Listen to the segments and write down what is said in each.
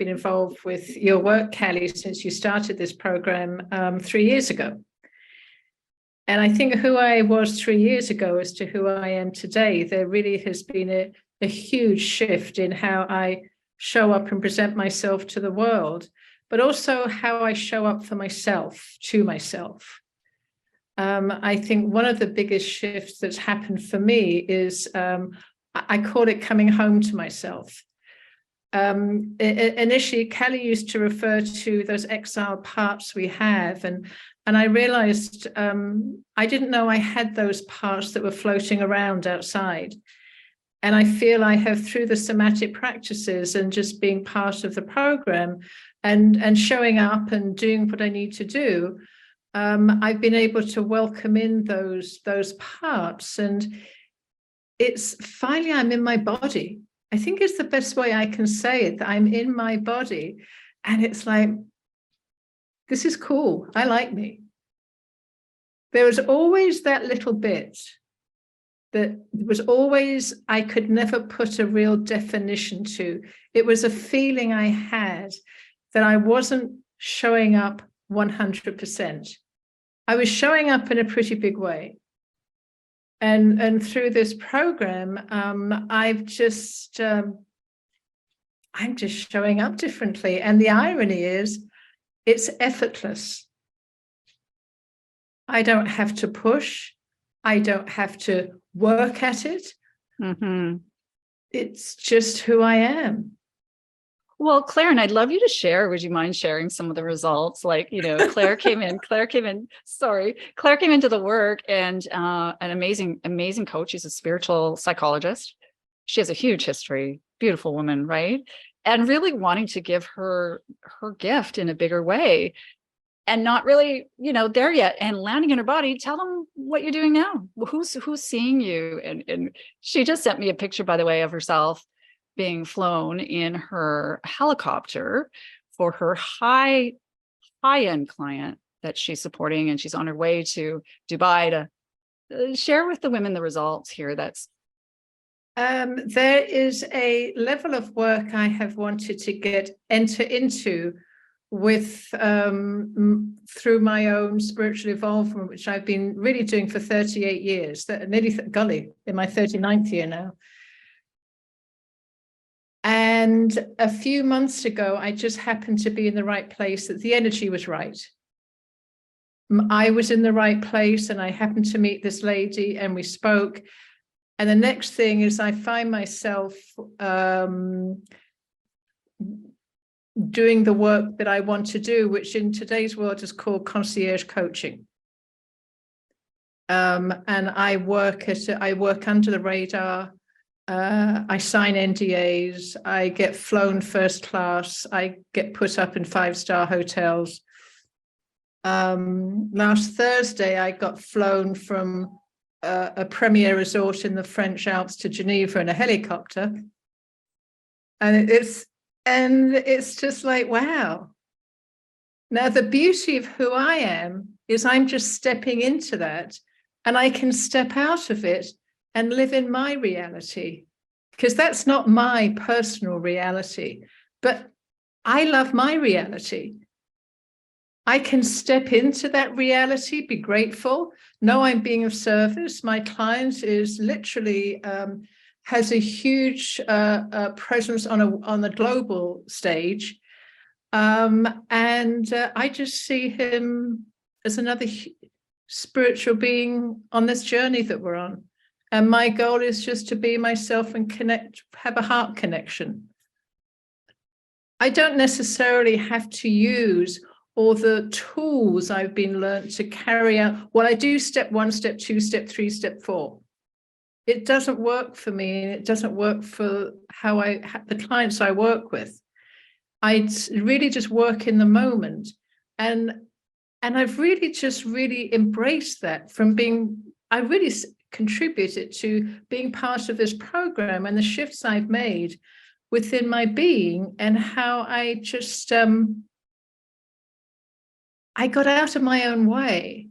been involved with your work, Kelly, since you started this program 3 years ago. And I think who I was 3 years ago as to who I am today, there really has been a huge shift in how I show up and present myself to the world, but also how I show up for myself, to myself. I think one of the biggest shifts that's happened for me is I call it coming home to myself. Initially, Kelly used to refer to those exiled parts we have, and I realized I didn't know I had those parts that were floating around outside. And I feel I have, through the somatic practices and just being part of the program and showing up and doing what I need to do, I've been able to welcome in those parts. And it's finally, I'm in my body. I think it's the best way I can say it, that I'm in my body. And it's like, this is cool. I like me. There was always that little bit that was always, I could never put a real definition to. It was a feeling I had that I wasn't showing up 100%. I was showing up in a pretty big way. And through this program, I'm just showing up differently. And the irony is, it's effortless. I don't have to push. I don't have to work at it. Mm-hmm. It's just who I am. Well, Clare, and I'd love you to share. Would you mind sharing some of the results? Like, Clare came into the work, and an amazing coach. She's a spiritual psychologist. She has a huge history, beautiful woman, right? And really wanting to give her gift in a bigger way, and not really, there yet, and landing in her body. Tell them what you're doing now. Who's seeing you? And she just sent me a picture, by the way, of herself being flown in her helicopter for her high-end client that she's supporting, and she's on her way to Dubai to share with the women the results here. There is a level of work I have wanted to enter into with through my own spiritual involvement, which I've been really doing for 38 years, nearly in my 39th year now. And a few months ago, I just happened to be in the right place, that the energy was right. I was in the right place, and I happened to meet this lady, and we spoke. And the next thing is I find myself doing the work that I want to do, which in today's world is called concierge coaching. And I work under the radar. I sign NDAs. I get flown first class. I get put up in 5-star hotels. Last Thursday, I got flown from a premier resort in the French Alps to Geneva in a helicopter. And it's just like, wow. Now, the beauty of who I am is I'm just stepping into that, and I can step out of it and live in my reality, because that's not my personal reality, but I love my reality. I can step into that reality, be grateful, know I'm being of service. My client is literally has a huge presence on the global stage. And I just see him as another spiritual being on this journey that we're on. And my goal is just to be myself and connect, have a heart connection. I don't necessarily have to use all the tools I've been learned to carry out. Well, I do step 1, step 2, step 3, step 4. It doesn't work for me, and it doesn't work for the clients I work with. I really just work in the moment. And I've really just embraced that from being, I really contributed to being part of this program and the shifts I've made within my being, and how I just, I got out of my own way,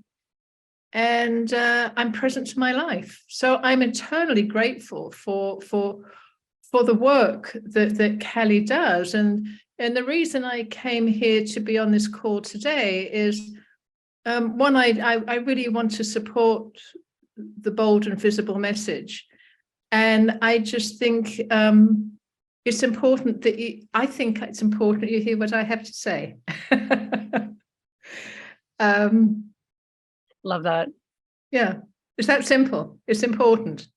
and I'm present to my life. So I'm eternally grateful for the work that Kelly does. And And the reason I came here to be on this call today is, one, I really want to support the bold and visible message. And I just think it's important that I think it's important that you hear what I have to say. Love that. Yeah, it's that simple. It's important.